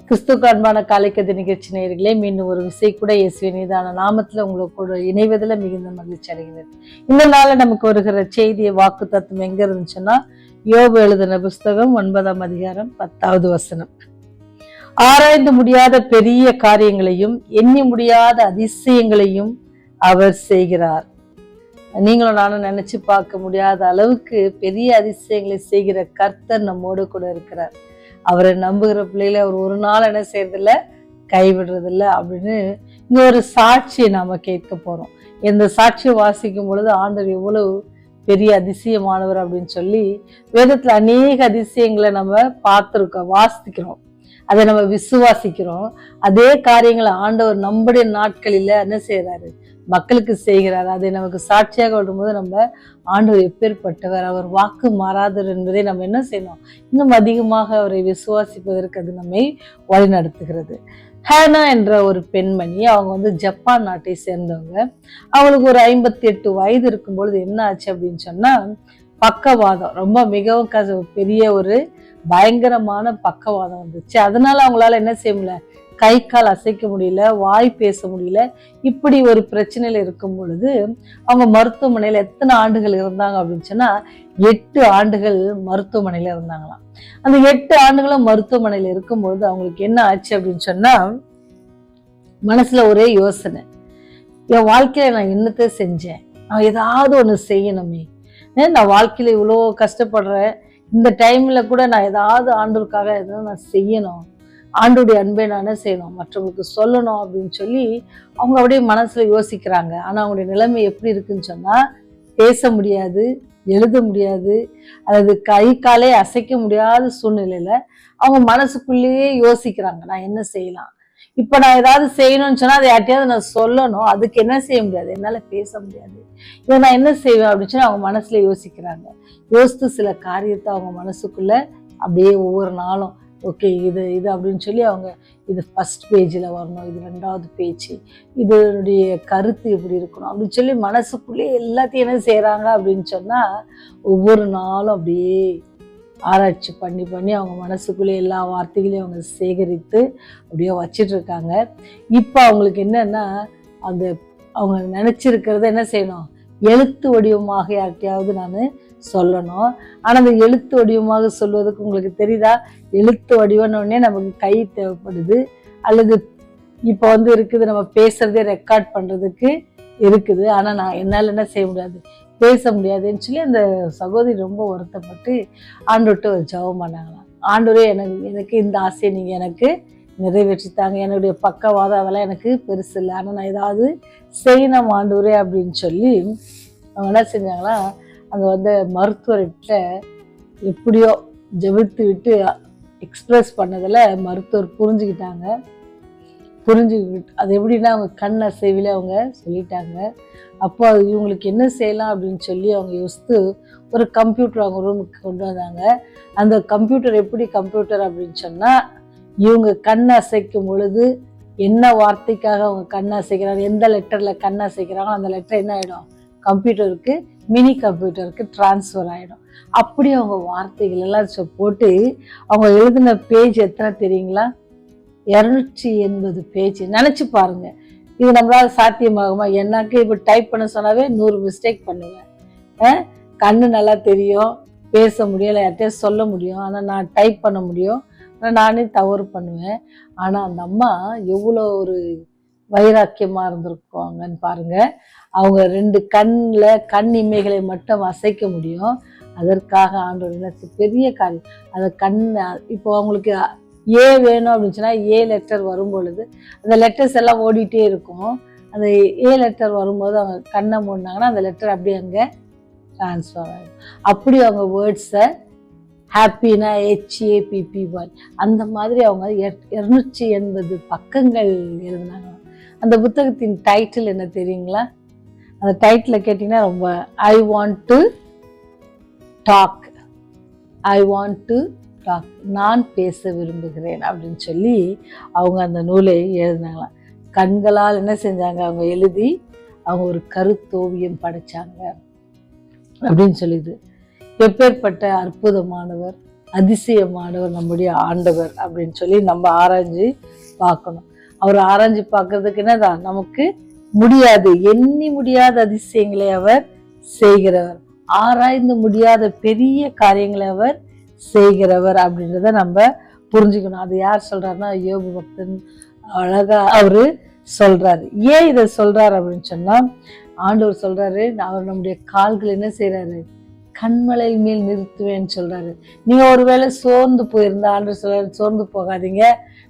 கிறிஸ்துக்கு அன்பான காலைக்கதை நிகழ்ச்சி நேயர்களே, மீண்டும் ஒரு விசை கூட இயேசுவின் மீதான நாமத்துல உங்களுக்கு கூட இணைவதில் மிகுந்த மகிழ்ச்சி அடைகிறது. இந்த நாள்ல நமக்கு வருகிற செய்தியை வாக்கு தத்துவம் எங்க இருந்துச்சுன்னா, யோபு எழுதின புஸ்தகம் 9ஆம் அதிகாரம் 10வது வசனம். ஆராய்ந்து முடியாத பெரிய காரியங்களையும் எண்ணி முடியாத அதிசயங்களையும் அவர் செய்கிறார். நீங்களும் நானும் நினைச்சு பார்க்க முடியாத அளவுக்கு பெரிய அதிசயங்களை செய்கிற கர்த்தர் நம்மோடு கூட இருக்கிறார். அவரை நம்புகிற பிள்ளைகளை அவர் ஒரு நாள் என்ன செய்யறதில்ல, கைவிடுறதில்ல அப்படின்னு இங்க ஒரு சாட்சியை நாம கேட்க போறோம். இந்த சாட்சியை வாசிக்கும் பொழுது ஆண்டவர் எவ்வளவு பெரிய அதிசயமானவர் அப்படின்னு சொல்லி வேதத்துல அநேக அதிசயங்களை நம்ம பார்த்திருக்கோம், வாசிக்கிறோம், அதை நம்ம விசுவாசிக்கிறோம். அதே காரியங்களை ஆண்டவர் நம்முடைய நாட்களில என்ன செய்யறாரு, மக்களுக்கு செய்கிறார். அதை நமக்கு சாட்சியாக வரும்போது நம்ம ஆண்டவர் எப்பேற்பட்டவர், அவர் வாக்கு மாறாதவர் என்பதை நம்ம என்ன செய்யணும், இன்னும் அதிகமாக அவரை விசுவாசிப்பதற்கு அது நம்மை வழிநடத்துகிறது. ஹேனா என்ற ஒரு பெண்மணி, அவங்க ஜப்பான் நாட்டை சேர்ந்தவங்க. அவங்களுக்கு ஒரு 58 வயது இருக்கும்பொழுது என்ன ஆச்சு அப்படின்னு சொன்னா, பக்கவாதம், ரொம்ப மிகவும் பெரிய ஒரு பயங்கரமான பக்கவாதம் வந்துச்சு. அதனால அவங்களால என்ன செய்ய முடியல, கை கால் அசைக்க முடியல, வாய் பேச முடியல. இப்படி ஒரு பிரச்சனையில இருக்கும் பொழுது அவங்க மருத்துவமனையில எத்தனை ஆண்டுகள் இருந்தாங்க அப்படின்னு சொன்னா 8 ஆண்டுகள் மருத்துவமனையில இருந்தாங்களாம். அந்த 8 ஆண்டுகளும் மருத்துவமனையில இருக்கும்போது அவங்களுக்கு என்ன ஆச்சு அப்படின்னு சொன்னா, மனசுல ஒரே யோசனை, என் வாழ்க்கையில நான் என்னத்தை செஞ்சேன், நான் ஏதாவது ஒண்ணு செய்யணுமே, நான் வாழ்க்கையில இவ்வளோ கஷ்டப்படுறேன், இந்த டைம்ல கூட நான் ஏதாவது ஆண்டவருக்காக எதாவது நான் செய்யணும், ஆண்டோடைய அன்பை நான் என்ன செய்யணும், மற்றவங்களுக்கு சொல்லணும் அப்படின்னு சொல்லி அவங்க அப்படியே மனசுல யோசிக்கிறாங்க. ஆனா அவங்களுடைய நிலைமை எப்படி இருக்குன்னு சொன்னா, பேச முடியாது, எழுத முடியாது, அல்லது கை காலே அசைக்க முடியாத சூழ்நிலையில அவங்க மனசுக்குள்ளேயே யோசிக்கிறாங்க, நான் என்ன செய்யலாம், இப்ப நான் ஏதாவது செய்யணும்னு சொன்னா அதை யார்ட்டையாவது நான் சொல்லணும், அதுக்கு என்ன செய்ய முடியாது, என்னால பேச முடியாது, இதை நான் என்ன செய்வேன் அப்படின்னு சொல்லி அவங்க மனசுல யோசிக்கிறாங்க. யோசித்து சில காரியத்தை அவங்க மனசுக்குள்ள அப்படியே ஒவ்வொரு நாளும், ஓகே இது இது அப்படின்னு சொல்லி அவங்க இது ஃபர்ஸ்ட் பேஜில் வரணும், இது 2வது பேஜ், இதனுடைய கருத்து இப்படி இருக்கணும் அப்படின்னு சொல்லி மனசுக்குள்ளேயே எல்லாத்தையும் என்ன செய்யறாங்க அப்படின்னு சொன்னா, ஒவ்வொரு நாளும் அப்படியே ஆராய்ச்சி பண்ணி பண்ணி அவங்க மனசுக்குள்ளே எல்லா வார்த்தைகளையும் அவங்க சேகரித்து அப்படியே வச்சிட்டு இருக்காங்க. இப்போ அவங்களுக்கு என்னன்னா, அந்த அவங்க நினைச்சிருக்கிறத என்ன செய்யணும், எழுத்து வடிவமாக யார்கிட்டையாவது நான் சொல்லணும். ஆனா அந்த எழுத்து வடிவமாக சொல்வதற்கு உங்களுக்கு தெரியுதா, எழுத்து வடிவம்னே நமக்கு கை தேவைப்படுது, அல்லது இப்போ இருக்குது நம்ம பேசுறதே ரெக்கார்ட் பண்றதுக்கு இருக்குது. ஆனா நான் என்னால என்ன செய்ய முடியாது, பேச முடியாதுன்னு சொல்லி அந்த சகோதரி ரொம்ப வருத்தப்பட்டு ஆண்டவர்கிட்ட ஒரு ஜெபம் பண்ணாங்களாம். ஆண்டவரே, எனக்கு இந்த ஆசையை நீங்க எனக்கு நிறைவேற்றித்தாங்க, என்னுடைய பக்கவாதம் அதெல்லாம் எனக்கு பெருசு இல்லை, ஆனா நான் ஏதாவது செய்யணும் ஆண்டவரே அப்படின்னு சொல்லி அவங்க என்ன செஞ்சாங்களா, அங்கே மருத்துவர்கிட்ட எப்படியோ ஜெபித்து விட்டு எக்ஸ்பிரஸ் பண்ணதில் மருத்துவர் புரிஞ்சுக்கிட்டாங்க. புரிஞ்சுக்கிட்டு அது எப்படின்னா அவங்க கண் அசைவில் அவங்க சொல்லிட்டாங்க. அப்போ அது இவங்களுக்கு என்ன செய்யலாம் அப்படின்னு சொல்லி அவங்க யோசித்து ஒரு கம்ப்யூட்டர் அவங்க ரூமுக்கு கொண்டு வந்தாங்க. அந்த கம்ப்யூட்டர் எப்படி கம்ப்யூட்டர் அப்படின்னு சொன்னால், இவங்க கண் அசைக்கும் பொழுது என்ன வார்த்தைக்காக அவங்க கண் அசைக்கிறாங்க, எந்த லெட்டரில் கண் அசைக்கிறாங்களோ அந்த லெட்டர் என்ன ஆகிடும், கம்ப்யூட்டருக்கு, மினி கம்ப்யூட்டருக்கு டிரான்ஸ்ஃபர் ஆகிடும். அப்படி அவங்க வார்த்தைகள் எல்லாம் போட்டு அவங்க எழுதின பேஜ் எத்தனை தெரியுங்களா, 280 பேஜ். நினச்சி பாருங்க, இது நம்மளால சாத்தியமாகுமா? எனக்கு இப்போ டைப் பண்ண சொன்னாவே 100 மிஸ்டேக் பண்ணுவேன். கண்ணு நல்லா தெரியும், பேச முடியும், யார்கிட்டயும் சொல்ல முடியும், ஆனால் நான் டைப் பண்ண முடியும், ஆனால் நானே தவறு பண்ணுவேன். ஆனால் அந்த அம்மா எவ்வளோ ஒரு வைராக்கியமா இருந்திருக்காங்கன்னு பாருங்க. அவங்க 2 கண் இமைகளை மட்டும் அசைக்க முடியும். அதற்காக ஆண்டவர் நினைச்சு பெரிய காரியம். அந்த இப்போ அவங்களுக்கு ஏ வேணும் அப்படின்னு சொன்னா ஏ லெட்டர் வரும் பொழுது அந்த லெட்டர்ஸ் எல்லாம் ஓடிட்டே இருக்கும். அந்த ஏ லெட்டர் வரும்போது அவங்க கண்ணை மூடினாங்கன்னா அந்த லெட்டர் அப்படியே அங்கே டிரான்ஸ்ஃபர் ஆகிடும். அப்படி அவங்க வேர்ட்ஸை ஹாப்பினா HAPPY அந்த மாதிரி அவங்க 280 பக்கங்கள் எழுதினாங்க. அந்த புத்தகத்தின் டைட்டில் என்ன தெரியுங்களா? அந்த டைட்டில் கேட்டிங்கன்னா ரொம்ப, ஐ வாண்ட் டு டாக், நான் பேச விரும்புகிறேன் அப்படின்னு சொல்லி அவங்க அந்த நூலை எழுதினாங்களாம். கண்களால் என்ன செஞ்சாங்க, அவங்க எழுதி அவங்க ஒரு கருத்தோவியம் படைச்சாங்க அப்படின்னு சொல்லிது. எப்பேற்பட்ட அற்புதமானவர், அதிசயமானவர் நம்முடைய ஆண்டவர் அப்படின்னு சொல்லி நம்ம ஆராய்ஞ்சு பார்க்கணும். அவர் ஆராய்ஞ்சு பார்க்கறதுக்கு என்னதான், நமக்கு முடியாது, எண்ணி முடியாத அதிசயங்களை அவர் செய்கிறவர், ஆராய்ந்து முடியாத பெரிய காரியங்களை அவர் செய்கிறவர் அப்படின்றத நம்ம புரிஞ்சுக்கணும். அது யார் சொல்றாருன்னா யோபு பக்தன் அழகா அவரு சொல்றாரு. ஏன் இதை சொல்றாரு அப்படின்னு சொன்னா, ஆண்டவர் சொல்றாரு, அவர் நம்முடைய கால்கள் என்ன செய்யறாரு, கண்மலை மேல் நிறுத்துவேன்னு சொல்றாரு. நீங்க ஒருவேளை சோர்ந்து போயிருந்தா ஆண்டவர் சொல்றாரு, சோர்ந்து போகாதீங்க,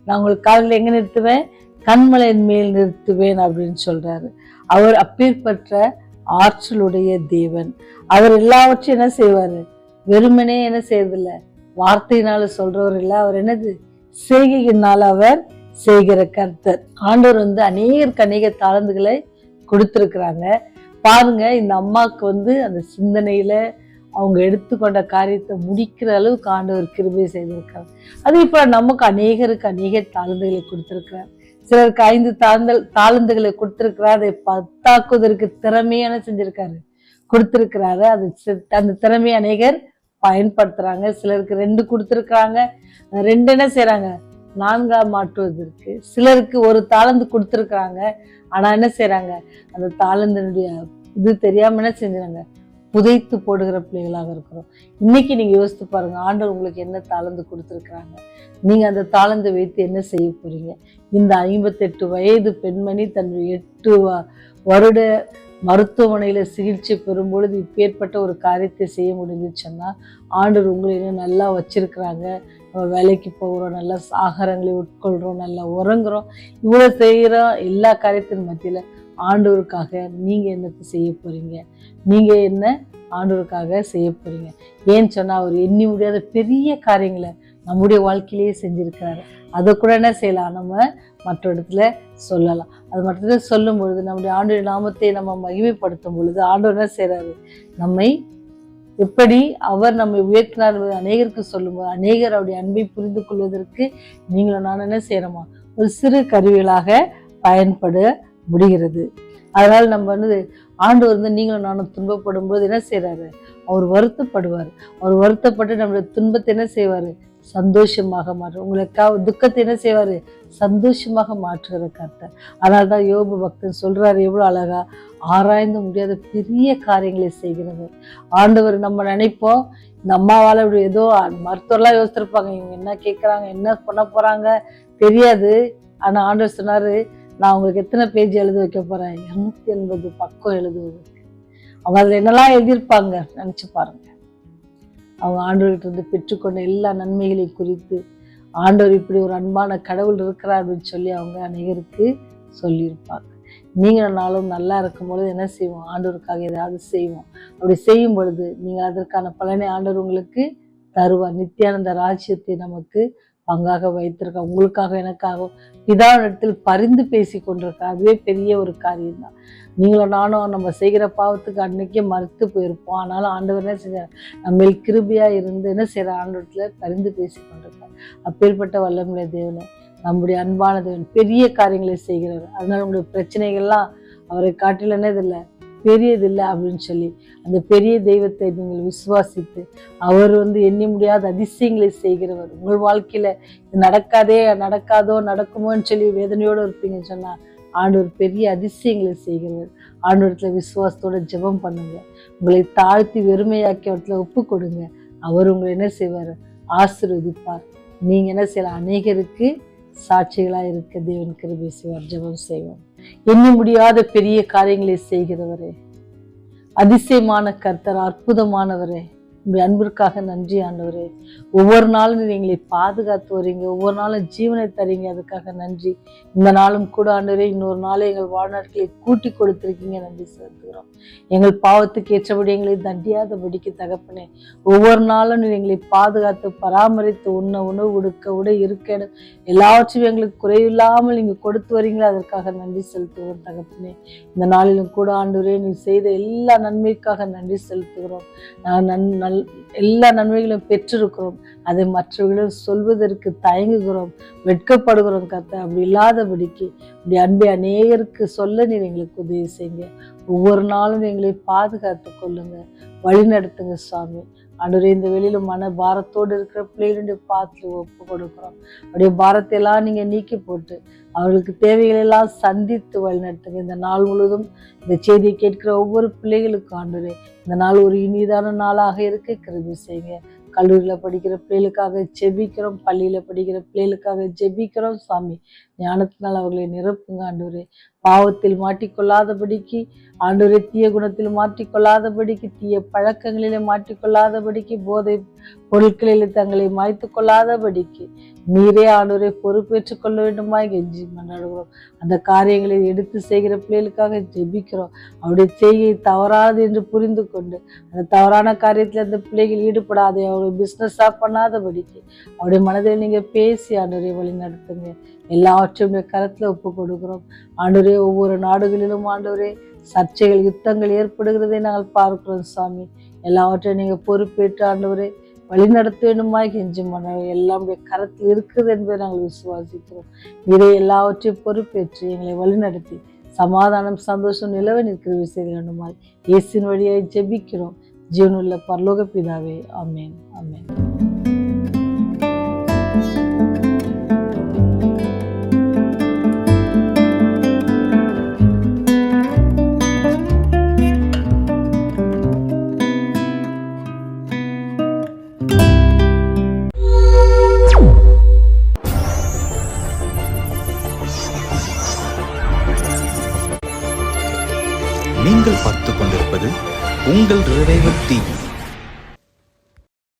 நான் உங்களுக்கு கால்களை எங்க நிறுத்துவேன், கண்மலையின் மேல் நிறுத்துவேன் அப்படின்னு சொல்றாரு. அவர் அப்பேற்பட்ட ஆற்றலுடைய தேவன். அவர் எல்லாவற்றையும் என்ன செய்வாரு, வெறுமனே என்ன செய்யறதில்ல, வார்த்தையினால சொல்றவர் இல்ல, அவர் என்னது, செய்கையினால் அவர் செய்கிற கர்த்தர். ஆண்டவர் அநேகருக்கு அநேக தாளந்துகளை கொடுத்திருக்கிறாங்க. பாருங்க, இந்த அம்மாவுக்கு அந்த சிந்தனையில அவங்க எடுத்துக்கொண்ட காரியத்தை முடிக்கிற அளவுக்கு ஆண்டவர் கிருபை செய்திருக்காங்க. அதே போல நமக்கு அநேகருக்கு அநேக தாளந்துகளை கொடுத்திருக்கிறார். சிலருக்கு 5 தாளந்துகளை கொடுத்திருக்கிறார். அதை 10ஆக்குவதற்கு திறமையான செஞ்சிருக்காரு, கொடுத்திருக்கிறாரு. அந்த திறமையை அநேகர் பயன்படுத்துறாங்க. சிலருக்கு 2 கொடுத்திருக்கிறாங்க, 2 என்ன செய்யறாங்க, 4ஆ மாற்றுவதற்கு. சிலருக்கு 1 தாளந்து கொடுத்திருக்கிறாங்க, ஆனா என்ன செய்யறாங்க, அந்த தாளந்தினுடைய இது தெரியாம என்ன செஞ்சாங்க, புதைத்து போடுகிற பிள்ளைகளாக இருக்கிறோம். இன்னைக்கு நீங்க யோசித்து பாருங்க, ஆண்டவர் உங்களுக்கு என்ன தாளந்து கொடுத்திருக்கிறாங்க, நீங்க அந்த தாளந்தை வைத்து என்ன செய்ய போறீங்க. இந்த 58 வயது பெண்மணி தன்னுடைய 8 வருட மருத்துவமனையில சிகிச்சை பெறும் பொழுது இப்பேற்பட்ட ஒரு காரியத்தை செய்ய முடிஞ்சுச்சுன்னா, ஆண்டவர் உங்களை இன்னும் நல்லா வச்சிருக்கிறாங்க. நம்ம வேலைக்கு போகிறோம், நல்ல ஆகாரங்களை உட்கொள்றோம், நல்லா உறங்குறோம், இவ்வளவு செய்கிறோம். எல்லா காரியத்தின் மத்தியில ஆண்டவருக்காக நீங்க என்னத்தை செய்ய போறீங்க, நீங்க என்ன ஆண்டவருக்காக செய்ய போறீங்க. ஏன்னு சொன்னா, அவர் எண்ணி முடியாத பெரிய காரியங்களை நம்முடைய வாழ்க்கையிலேயே செஞ்சிருக்கிறாரு. அதை கூட என்ன செய்யலாம், நம்ம மற்ற இடத்துல சொல்லலாம். அது மற்ற சொல்லும் பொழுது நம்முடைய ஆண்டவருடைய நாமத்தை நம்ம மகிமைப்படுத்தும் பொழுது ஆண்டவர் என்ன செய்யறாரு, நம்மை எப்படி அவர் நம்மை உயர்த்தினார் அநேகருக்கு சொல்லும்போது அநேகர் அவருடைய அன்பை புரிந்து கொள்வதற்கு நீங்களும் நான் என்ன செய்யணுமா, ஒரு சிறு கருவிகளாக பயன்பட முடிகிறது. அதனால நம்ம ஆண்டவர் நீங்களும் நானும் துன்பப்படும் போது என்ன செய்யறாரு, அவர் வருத்தப்படுவார். அவர் வருத்தப்பட்டு நம்மளுடைய துன்பத்தை என்ன செய்வாரு, சந்தோஷமாக மாற்று. உங்களுக்காக துக்கத்தை என்ன செய்வாரு, சந்தோஷமாக மாற்றுகிற கர்த்தர். அதனால்தான் யோபு பக்தன் சொல்றாரு, எவ்வளவு அழகா, ஆராய்ந்து முடியாத பெரிய காரியங்களை செய்கிறவர் ஆண்டவர். நம்ம நினைப்போம் இந்த அம்மாவால இப்படி ஏதோ மருத்துவர்லாம் யோசிச்சிருப்பாங்க, இவங்க என்ன கேட்கறாங்க, என்ன பண்ண போறாங்க தெரியாது. ஆனா ஆண்டவர் சொன்னாரு, நான் உங்களுக்கு எத்தனை பேஜ் எழுத வைக்க போறேன், 280 பக்கம் எழுதுவதற்கு. அவங்க அதுல என்னெல்லாம் எழுதியிருப்பாங்க நினைச்சு பாருங்க. அவங்க ஆண்டவர்கிட்ட பெற்றுக்கொண்ட எல்லா நன்மைகளையும் குறித்து, ஆண்டவர் இப்படி ஒரு அன்பான கடவுள் இருக்கிறார் அப்படின்னு சொல்லி அவங்க அநேகருக்கு சொல்லியிருப்பாங்க. நீங்கள் நாளும் நல்லா இருக்கும் பொழுது என்ன செய்வோம், ஆண்டவருக்காக ஏதாவது செய்வோம். அப்படி செய்யும் பொழுது நீங்கள் அதற்கான பலனை ஆண்டவர் உங்களுக்கு தருவார். நித்தியானந்த ராஜ்யத்தை நமக்கு பங்காக வைத்திருக்க, உங்களுக்காக எனக்காக பிதாவிடத்தில் பரிந்து பேசி கொண்டிருக்க, அதுவே பெரிய ஒரு காரியம் தான். நீங்களும் நானும் நம்ம செய்கிற பாவத்துக்கு அன்னைக்கே மறுத்து போயிருப்போம். ஆனாலும் ஆண்டவர் என்ன செஞ்சார், நம்ம கிருபையா இருந்து என்ன செய்யற, ஆண்டவரத்துல பரிந்து பேசி கொண்டிருக்கார். அப்பேற்பட்ட வல்லமுடைய தேவனை, நம்முடைய அன்பான தேவன் பெரிய காரியங்களை செய்கிறவர். அதனால உங்களுடைய பிரச்சனைகள்லாம் அவரை காட்டில என்னதில்லை, பெரியதில்லை அப்படின்னு சொல்லி அந்த பெரிய தெய்வத்தை நீங்கள் விசுவாசித்து, அவர் எண்ணி முடியாத அதிசயங்களை செய்கிறவர். உங்கள் வாழ்க்கையில நடக்காதோ நடக்குமோன்னு சொல்லி வேதனையோடு இருப்பீங்கன்னு சொன்னா, ஆண்டவர் பெரிய அதிசயங்களை செய்கிறவர். ஆண்டவரத்துல விசுவாசத்தோட ஜெபம் பண்ணுங்க, உங்களை தாழ்த்தி வெறுமையாக்கி அவர்த்துல ஒப்பு கொடுங்க. அவர் உங்களை என்ன செய்வார், ஆசீர்வதிப்பார். நீங்க என்ன செய்யலாம், அநேகருக்கு சாட்சிகளா இருக்க தேவன் கிருபை செய்வார். ஜெபம் செய்வோம். எண்ணி முடியாத பெரிய காரியங்களை செய்கிறவரே, அதிசயமான கர்த்தர், அற்புதமானவரே, உங்களுடைய அன்பிற்காக நன்றி ஆண்டவரே. ஒவ்வொரு நாளும் எங்களை பாதுகாத்து வரீங்க, ஒவ்வொரு நாளும் ஜீவனை தரீங்க, அதுக்காக நன்றி. இந்த நாளும் கூட ஆண்டவரே, இன்னொரு நாளை எங்கள் வாழ்நாட்களை கூட்டி கொடுத்திருக்கீங்க, நன்றி செலுத்துகிறோம். எங்கள் பாவத்துக்கு ஏற்றபடி எங்களை தண்டியாதபடிக்கு தகப்பனே, ஒவ்வொரு நாளும் எங்களை பாதுகாத்து பராமரித்து உணவு கொடுக்க உடை இருக்க எல்லாவற்றையும் எங்களுக்கு குறையில்லாமல் நீங்க கொடுத்து வரீங்களோ, அதற்காக நன்றி செலுத்துகிறோம் தகப்பனே. இந்த நாளிலும் கூட ஆண்டவரே, நீ செய்த எல்லா நன்மைக்காக நன்றி செலுத்துகிறோம். நான் எல்லா நன்மைகளும் பெற்றிருக்கிறோம், அதை மற்றவர்களும் சொல்வதற்கு தயங்குகிறோம், வெட்கப்படுகிறோம் கர்த்தர். அப்படி இல்லாதபடிக்கு இப்படி அன்பை அநேகருக்கு சொல்ல நீர் எங்களுக்கு உதவி செய்யுங்க. ஒவ்வொரு நாளும் எங்களை பாதுகாத்து கொள்ளுங்க, வழி நடத்துங்க சுவாமி. ஆண்டவரே இந்த வெளியில மன பாரத்தோடு இருக்கிற பிள்ளைகளுடைய பாத்துல ஒப்பு கொடுக்குறோம். அப்படியே பாரத்தை எல்லாம் நீங்க நீக்கி போட்டு அவர்களுக்கு தேவைகள் எல்லாம் சந்தித்து வழிநடத்துங்க. இந்த நாள் முழுவதும் இந்த செய்தியை கேட்கிற ஒவ்வொரு பிள்ளைகளுக்கும் ஆண்டவரே இந்த நாள் ஒரு இனிதான நாளாக இருக்க கிருபை செய்யுங்க. கல்லூரியில படிக்கிற பிள்ளைகளுக்காக ஜெபிக்கிறோம், பள்ளியில படிக்கிற பிள்ளைகளுக்காக ஜெபிக்கிறோம். சாமி ஞானத்தினால் அவர்களை நிரப்புங்க ஆண்டவரே. பாவத்தில் மாட்டிக்கொள்ளாதபடிக்கு ஆண்டவரே, தீய குணத்தில் மாற்றிக்கொள்ளாதபடிக்கு, தீய பழக்கங்களிலே மாற்றிக்கொள்ளாதபடிக்கு, போதை பொருட்களிலே தங்களை மாய்த்து கொள்ளாதபடிக்கு நீரே ஆண்டவரை பொறுப்பேற்றுக் கொள்ள வேண்டுமாய் கெஞ்சி மன்றாடுகிறோம். அந்த காரியங்களை எடுத்து செய்கிற பிள்ளைகளுக்காக ஜெபிக்கிறோம். அவருடைய செய்கை தவறாது என்று புரிந்து கொண்டு அந்த தவறான காரியத்தில் அந்த பிள்ளைகள் ஈடுபடாதே, அவருடைய பிஸ்னஸா பண்ணாதபடிக்கு அவருடைய மனதில் நீங்க பேசி ஆண்டவரை வழி நடத்துங்க. எல்லாவற்றையும் கரத்துல ஒப்பு கொடுக்கிறோம் ஆண்டவரே. ஒவ்வொரு நாடுகளிலும் ஆண்டவரே சர்ச்சைகள், யுத்தங்கள் ஏற்படுகிறதை நாங்கள் பார்க்கிறோம். சாமி எல்லாவற்றையும் நீங்க பொறுப்பேற்று ஆண்டவரே வழிநடத்த வேண்டுமாய் கெஞ்சி மன்றாடுகிறோம். எல்லாம் கரத்தில் இருக்குது என்பதை நாங்கள் விசுவாசிக்கிறோம். இதை எல்லாவற்றையும் பொறுப்பேற்று எங்களை வழிநடத்தி சமாதானம், சந்தோஷம் நிலவ நிற்கிற விஷயங்கள் வேண்டுமாய் இயேசுவின் வழியை ஜெபிக்கிறோம் ஜீவனுள்ள பரலோக பிதாவே. ஆமென், ஆமென். நீங்கள் பார்த்துக் கொண்டிருப்பது உங்கள் ரிவைவல் டிவி.